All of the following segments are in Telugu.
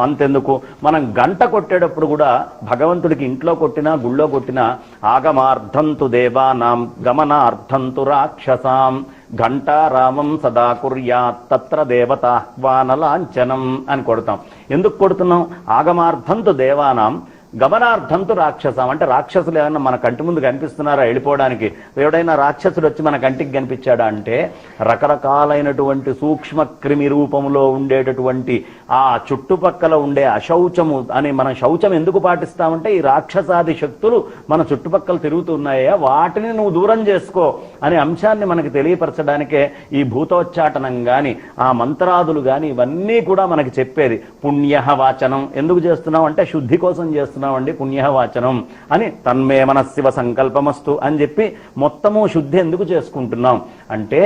అంతెందుకు, మనం గంట కొట్టేటప్పుడు కూడా భగవంతుడికి ఇంట్లో కొట్టినా గుళ్ళో కొట్టినా ఆగమార్థంతు దేవానాం గమనార్థంతు రాక్షసాం ఘంటారామం సదా కుర్యాత్ తత్ర దేవతాహ్వానలాంఛనం అని కొడతాం. ఎందుకు కొడుతున్నాం? ఆగమార్థంతు దేవానాం గమనార్థంతు రాక్షసం అంటే రాక్షసులు ఏమన్నా మన కంటి ముందు కనిపిస్తున్నారా వెళ్ళిపోవడానికి? ఎవడైనా రాక్షసుడు వచ్చి మన కంటికి కనిపించాడా అంటే రకరకాలైనటువంటి సూక్ష్మ క్రిమి రూపంలో ఉండేటటువంటి ఆ చుట్టుపక్కల ఉండే అశౌచము అని మనం శౌచం ఎందుకు పాటిస్తామంటే ఈ రాక్షసాది శక్తులు మన చుట్టుపక్కల తిరుగుతున్నాయా, వాటిని నువ్వు దూరం చేసుకో అనే అంశాన్ని మనకి తెలియపరచడానికే ఈ భూతోచ్చాటనం గాని ఆ మంత్రాదులు గాని ఇవన్నీ కూడా మనకి చెప్పేది. పుణ్య వాచనం ఎందుకు చేస్తున్నాం అంటే శుద్ధి కోసం చేస్తున్నాం అండి పుణ్యవాచనం అని. తన్మే మనస్సివ సంకల్పమస్తు అని చెప్పి మొత్తము శుద్ధి ఎందుకు చేసుకుంటున్నాం అంటే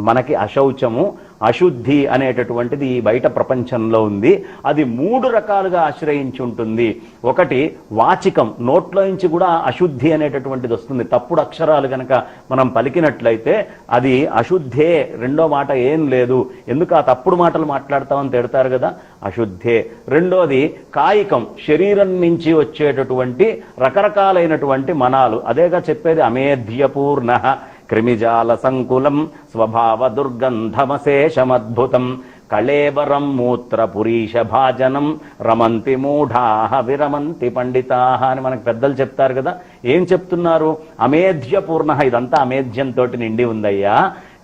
మనకి అశౌచము అశుద్ధి అనేటటువంటిది ఈ బయట ప్రపంచంలో ఉంది. అది 3 రకాలుగా ఆశ్రయించి ఉంటుంది. ఒకటి వాచికం, నోట్లో నుంచి కూడా అశుద్ధి అనేటటువంటిది వస్తుంది. తప్పుడు అక్షరాలు గనక మనం పలికినట్లయితే అది అశుద్ధే, రెండో మాట ఏం లేదు, ఎందుకు ఆ తప్పుడు మాటలు మాట్లాడతామని తిడతారు కదా, అశుద్ధే. రెండోది కాయికం, శరీరం నుంచి వచ్చేటటువంటి రకరకాలైనటువంటి మనాలు, అదేగా చెప్పేది అమేధ్యపూర్ణ క్రిమిజాల సంకులం స్వభావ దుర్గంధమశేషమద్భుతం కళేబరం మూత్ర పురీష భాజనం రమంతి మూఢాహ విరమంతి పండితాహ అని మనకు పెద్దలు చెప్తారు కదా. ఏం చెప్తున్నారు? అమేధ్యపూర్ణ, ఇదంతా అమేధ్యంతో నిండి ఉందయ్యా.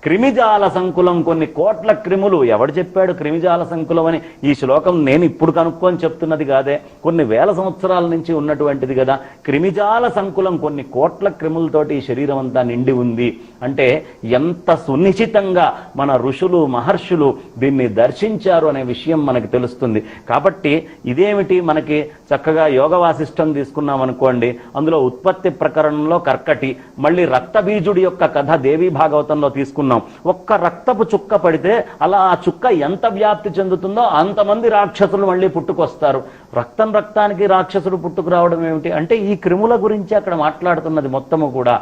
క్రిమిజాల సంకులం, కొన్ని కోట్ల క్రిములు. ఎవడు చెప్పాడు క్రిమిజాల సంకులం అని? ఈ శ్లోకం నేను ఇప్పుడు కనుక్కొని చెప్తున్నది కాదే, కొన్ని వేల సంవత్సరాల నుంచి ఉన్నటువంటిది కదా. క్రిమిజాల సంకులం, కొన్ని కోట్ల క్రిములతోటి ఈ శరీరం అంతా నిండి ఉంది అంటే ఎంత సునిశ్చితంగా మన ఋషులు మహర్షులు దీన్ని దర్శించారు అనే విషయం మనకి తెలుస్తుంది. కాబట్టి ఇదేమిటి, మనకి చక్కగా యోగ వాసిష్టం తీసుకున్నాం అనుకోండి, అందులో ఉత్పత్తి ప్రకరణంలో కర్కటి, మళ్ళీ రక్తబీజుడి యొక్క కథ దేవీ భాగవతంలో తీసుకున్నాం. ఒక్క రక్తపు చుక్క పడితే అలా ఆ చుక్క ఎంత వ్యాప్తి చెందుతుందో అంతమంది రాక్షసులు మళ్ళీ పుట్టుకొస్తారు. రక్తానికి రాక్షసుడు పుట్టుకు రావడం ఏమిటి అంటే ఈ క్రిముల గురించి అక్కడ మాట్లాడుతున్నది మొత్తము కూడా.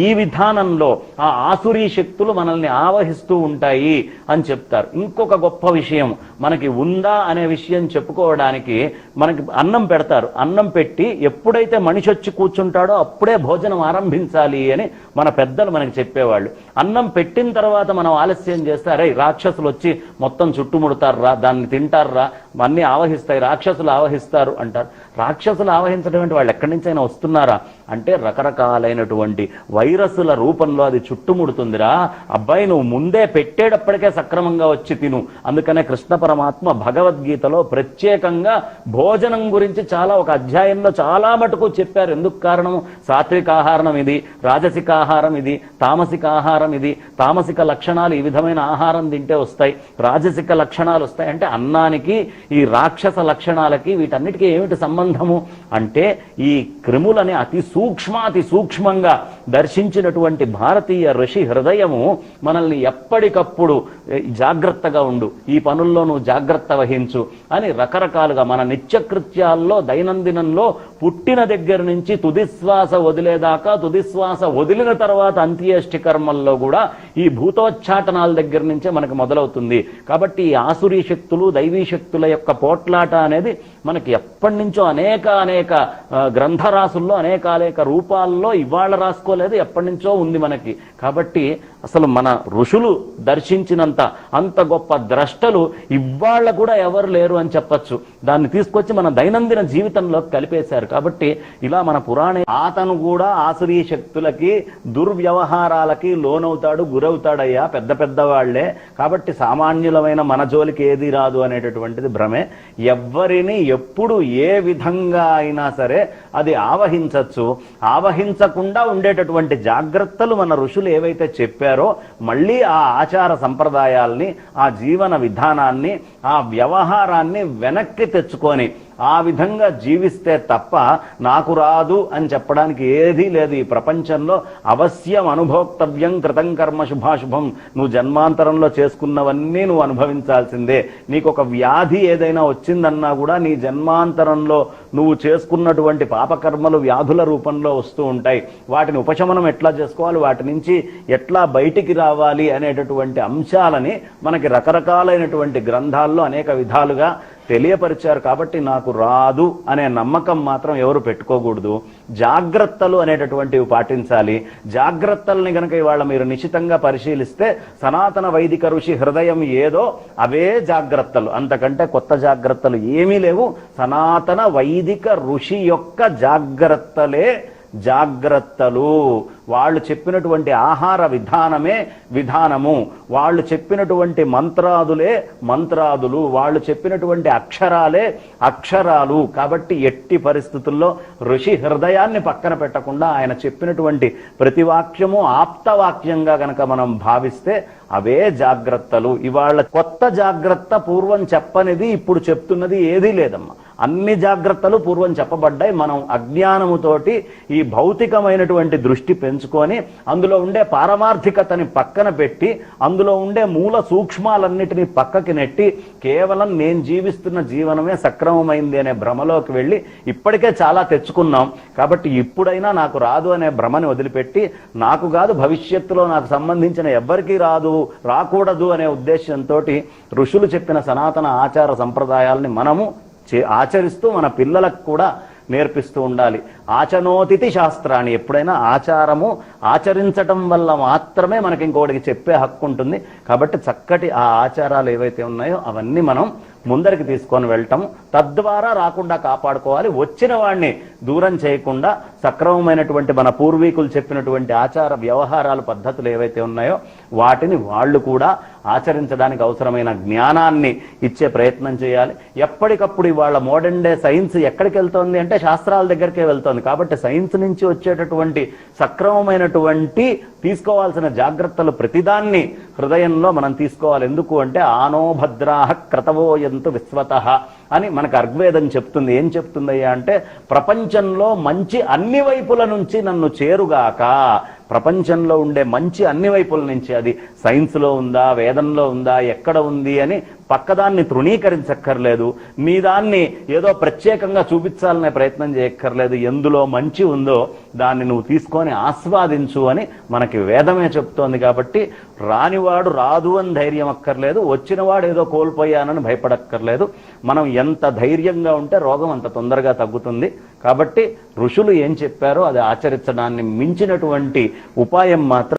ఈ విధానంలో ఆ ఆసురీ శక్తులు మనల్ని ఆవహిస్తూ ఉంటాయి అని చెప్తారు. ఇంకొక గొప్ప విషయం మనకి ఉందా అనే విషయం చెప్పుకోవడానికి మనకి అన్నం పెడతారు. అన్నం పెట్టి ఎప్పుడైతే మనిషి వచ్చి కూర్చుంటాడో అప్పుడే భోజనం ఆరంభించాలి అని మన పెద్దలు మనకి చెప్పేవాళ్ళు. అన్నం పెట్టిన తర్వాత మనం ఆలస్యం చేస్తే అరే రాక్షసులు వచ్చి మొత్తం చుట్టుముడతారా, దాన్ని తింటారా, అన్ని ఆవహిస్తాయి, రాక్షసులు ఆవహిస్తారు అంటారు. రాక్షసులు ఆవహించడం వాళ్ళు ఎక్కడి నుంచైనా వస్తున్నారా అంటే రకరకాలైనటువంటి వైరస్ల రూపంలో అది చుట్టుముడుతుందిరా. అబ్బాయి నువ్వు ముందే పెట్టేటప్పటికే సక్రమంగా వచ్చి తిను. అందుకనే కృష్ణ పరమాత్మ భగవద్గీతలో ప్రత్యేకంగా భోజనం గురించి చాలా ఒక అధ్యాయంలో చాలా మటుకు చెప్పారు. ఎందుకు కారణము? సాత్విక ఆహారం ఇది, రాజసిక ఆహారం ఇది, తామసిక ఆహారం ఇది. తామసిక లక్షణాలు ఈ విధమైన ఆహారం తింటే వస్తాయి, రాజసిక లక్షణాలు వస్తాయి. అంటే అన్నానికి ఈ రాక్షస లక్షణాలకి వీటన్నిటికీ ఏమిటి సంబంధము అంటే ఈ క్రిములని అతి సూక్ష్మంగా దర్శించినటువంటి భారతీయ ఋషి హృదయము మనల్ని ఎప్పటికప్పుడు జాగ్రత్తగా ఉండు, ఈ పనుల్లో నువ్వు జాగ్రత్త వహించు అని రకరకాలుగా మన నిత్యకృత్యాల్లో దైనందినంలో పుట్టిన దగ్గర నుంచి తుదిశ్వాస వదిలేదాకా, తుదిశ్వాస వదిలిన తర్వాత అంత్యేష్టి కర్మల్లో కూడా ఈ భూతోచ్చాటనాల దగ్గర నుంచే మనకు మొదలవుతుంది. కాబట్టి ఈ ఆసురీ శక్తులు దైవీ శక్తుల యొక్క పోట్లాట అనేది మనకి ఎప్పటి నుంచో అనేక గ్రంథరాసుల్లో అనేక రూపాల్లో ఇవాళ రాసుకోలేదు, ఎప్పటి నుంచో ఉంది మనకి. కాబట్టి అసలు మన ఋషులు దర్శించినంత అంత గొప్ప ద్రష్టలు ఇవాళ కూడా ఎవరు లేరు అని చెప్పచ్చు. దాన్ని తీసుకొచ్చి మన దైనందిన జీవితంలో కలిపేశారు. కాబట్టి ఇలా మన పురాణ అతను కూడా ఆసురీ శక్తులకి దుర్వ్యవహారాలకి లోనవుతాడు, గురవుతాడయ్యా, పెద్ద వాళ్లే. కాబట్టి సామాన్యులమైన మన జోలికి ఏది రాదు అనేటటువంటిది భ్రమే. ఎవ్వరిని ఎప్పుడు ఏ విధంగా అయినా సరే అది ఆవహించచ్చు. ఆవహించకుండా ఉండేటటువంటి జాగ్రత్తలు మన ఋషులు ఏవైతే చెప్పారో మళ్ళీ ఆ ఆచార సంప్రదాయాల్ని, ఆ జీవన విధానాన్ని, ఆ వ్యవహారాన్ని వెనక్కి తెచ్చుకొని ఆ విధంగా జీవిస్తే తప్ప నాకు రాదు అని చెప్పడానికి ఏదీ లేదు ఈ ప్రపంచంలో. అవశ్యం అనుభోక్తవ్యం కృతం కర్మ శుభాశుభం. నువ్వు జన్మాంతరంలో చేసుకున్నవన్నీ నువ్వు అనుభవించాల్సిందే. నీకు ఒక వ్యాధి ఏదైనా వచ్చిందన్నా కూడా నీ జన్మాంతరంలో నువ్వు చేసుకున్నటువంటి పాపకర్మలు వ్యాధుల రూపంలో వస్తూ ఉంటాయి. వాటిని ఉపశమనం ఎట్లా చేసుకోవాలి, వాటి నుంచి ఎట్లా బయటికి రావాలి అనేటటువంటి అంశాలని మనకి రకరకాలైనటువంటి గ్రంథాల్లో అనేక విధాలుగా తెలియపరిచారు కాబట్టి నాకు రాదు అనే నమ్మకం మాత్రం ఎవరు పెట్టుకోకూడదు. జాగ్రత్తలు అనేటటువంటివి పాటించాలి. జాగ్రత్తల్ని గనక ఇవాళ మీరు నిశితంగా పరిశీలిస్తే సనాతన వైదిక ఋషి హృదయం ఏదో అవే జాగ్రత్తలు, అంతకంటే కొత్త జాగ్రత్తలు ఏమీ లేవు. సనాతన వైదిక ఋషి యొక్క జాగ్రత్తలే జాగ్రత్తలు. వాళ్ళు చెప్పినటువంటి ఆహార విధానమే విధానము, వాళ్ళు చెప్పినటువంటి మంత్రాదులే మంత్రాదులు, వాళ్ళు చెప్పినటువంటి అక్షరాలే అక్షరాలు. కాబట్టి ఎట్టి పరిస్థితుల్లో ఋషి హృదయాన్ని పక్కన పెట్టకుండా ఆయన చెప్పినటువంటి ప్రతి వాక్యము ఆప్తవాక్యంగా గనక మనం భావిస్తే అవే జాగ్రత్తలు. ఇవాళ కొత్త జాగ్రత్త పూర్వం చెప్పనిది ఇప్పుడు చెప్తున్నది ఏదీ లేదమ్మా. అన్ని జాగ్రత్తలు పూర్వం చెప్పబడ్డాయి. మనం అజ్ఞానముతోటి ఈ భౌతికమైనటువంటి దృష్టి పెంచుకొని అందులో ఉండే పారమార్థికతని పక్కన పెట్టి అందులో ఉండే మూల సూక్ష్మాలన్నిటినీ పక్కకి నెట్టి కేవలం నేను జీవిస్తున్న జీవనమే సక్రమమైంది అనే భ్రమలోకి వెళ్ళి ఇప్పటికే చాలా తెచ్చుకున్నాం. కాబట్టి ఇప్పుడైనా నాకు రాదు అనే భ్రమని వదిలిపెట్టి నాకు కాదు భవిష్యత్తులో నాకు సంబంధించిన ఎవ్వరికీ రాదు రాకూడదు అనే ఉద్దేశంతో ఋషులు చెప్పిన సనాతన ఆచార సంప్రదాయాలని మనము ఆచరిస్తూ మన పిల్లలకు కూడా నేర్పిస్తూ ఉండాలి. ఆచనోతిథి శాస్త్రాన్ని, ఎప్పుడైనా ఆచారము ఆచరించటం వల్ల మాత్రమే మనకి ఇంకోటికి చెప్పే హక్కు ఉంటుంది. కాబట్టి చక్కటి ఆ ఆచారాలు ఏవైతే ఉన్నాయో అవన్నీ మనం ముందరికి తీసుకొని వెళ్ళటము, తద్వారా రాకుండా కాపాడుకోవాలి. వచ్చిన వాడిని దూరం చేయకుండా సక్రమమైనటువంటి మన పూర్వీకులు చెప్పినటువంటి ఆచార వ్యవహారాలు పద్ధతులు ఏవైతే ఉన్నాయో వాటిని వాళ్ళు కూడా ఆచరించడానికి అవసరమైన జ్ఞానాన్ని ఇచ్చే ప్రయత్నం చేయాలి. ఎప్పటికప్పుడు ఇవాళ మోడర్న్ డే సైన్స్ ఎక్కడికి వెళ్తోంది అంటే శాస్త్రాల దగ్గరికే వెళ్తోంది. కాబట్టి సైన్స్ నుంచి వచ్చేటటువంటి సక్రమమైనటువంటి తీసుకోవాల్సిన జాగ్రత్తలు ప్రతిదాన్ని హృదయంలో మనం తీసుకోవాలి. ఎందుకు అంటే ఆనోభద్రాహ క్రతవోయంతు విశ్వతః అని మనకు ఋగ్వేదం చెప్తుంది. ఏం చెప్తుందయ్యా అంటే ప్రపంచంలో మంచి అన్ని వైపుల నుంచి నన్ను చేరుగాక. ప్రపంచంలో ఉండే మంచి అన్ని వైపుల నుంచి, అది సైన్స్లో ఉందా వేదంలో ఉందా ఎక్కడ ఉంది అని పక్కదాన్ని తృణీకరించక్కర్లేదు. మీ దాన్ని ఏదో ప్రత్యేకంగా చూపించాలనే ప్రయత్నం చేయక్కర్లేదు. ఎందులో మంచి ఉందో దాన్ని నువ్వు తీసుకొని ఆస్వాదించు అని మనకి వేదమే చెప్తోంది. కాబట్టి రానివాడు రాదు అని ధైర్యం అక్కర్లేదు, వచ్చినవాడు ఏదో కోల్పోయానని భయపడక్కర్లేదు. మనం ఎంత ధైర్యంగా ఉంటే రోగం అంత తొందరగా తగ్గుతుంది. కాబట్టి ఋషులు ఏం చెప్పారో అది ఆచరించడాన్ని మించినటువంటి ఉపాయం మాత్రం